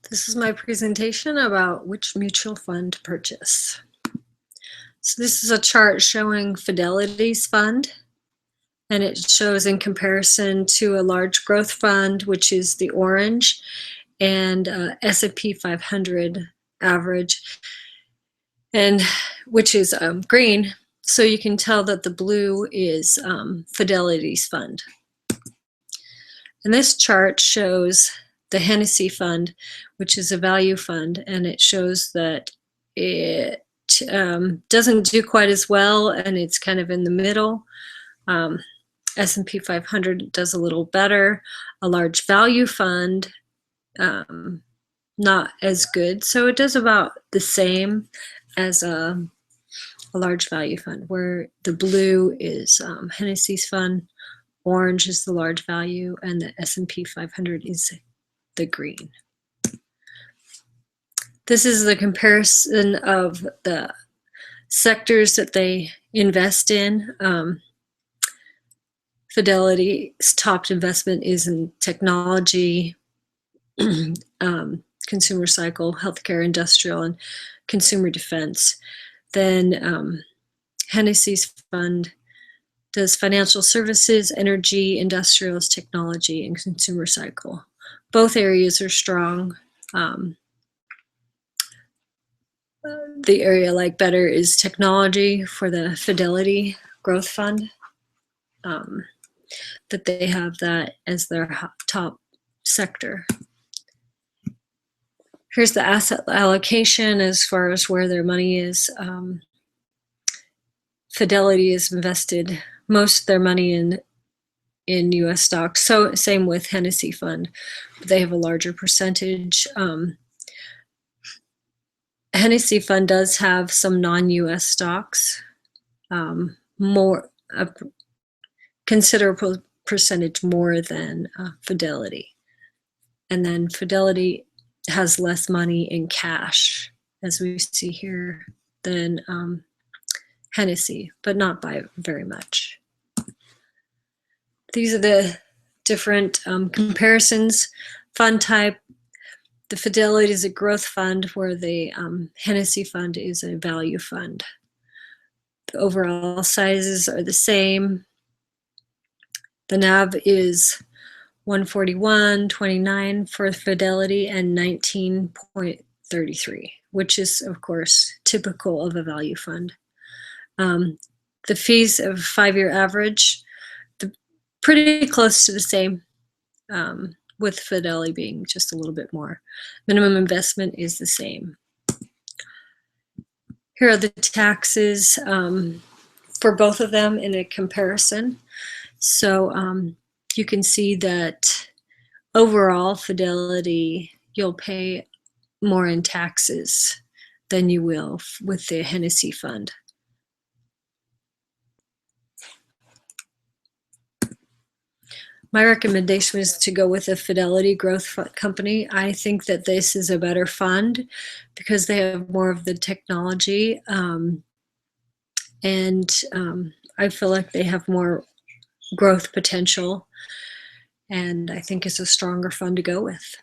This is my presentation about which mutual fund to purchase. So this is a chart showing Fidelity's fund, and it shows in comparison to a large growth fund, which is the orange, and S&P 500 average, and which is green. So you can tell that the blue is Fidelity's fund. And this chart shows the Hennessy fund, which is a value fund, and it shows that it doesn't do quite as well, and it's kind of in the middle. S&P 500 does a little better. A large value fund, not as good. So it does about the same as a large value fund, where the blue is Hennessy's fund, orange is the large value, and the S&P 500 is the green. This is the comparison of the sectors that they invest in. Fidelity's top investment is in technology, consumer cycle, healthcare, industrial, and consumer defense. Then Hennessy's fund does financial services, energy, industrials, technology, and consumer cycle. Both areas are strong. The area I like better is technology for the Fidelity Growth Fund, that they have that as their top sector. Here's the asset allocation as far as where their money is. Fidelity has invested most of their money in U.S. stocks. So same with Hennessy Fund, but they have a larger percentage. Hennessy Fund does have some non-U.S. stocks, more a considerable percentage more than Fidelity. And then Fidelity has less money in cash, as we see here, than Hennessy, but not by very much. These are the different comparisons. Fund type. The Fidelity is a growth fund, where the Hennessy fund is a value fund. The overall sizes are the same. The NAV is 141.29 for Fidelity and 19.33, which is, of course, typical of a value fund. The fees of 5-year average, pretty close to the same, with Fidelity being just a little bit more. Minimum investment is the same. Here are the taxes for both of them in a comparison. So you can see that overall Fidelity, you'll pay more in taxes than you will with the Hennessy fund. My recommendation is to go with a Fidelity Growth Company. I think that this is a better fund because they have more of the technology, and I feel like they have more growth potential, and I think it's a stronger fund to go with.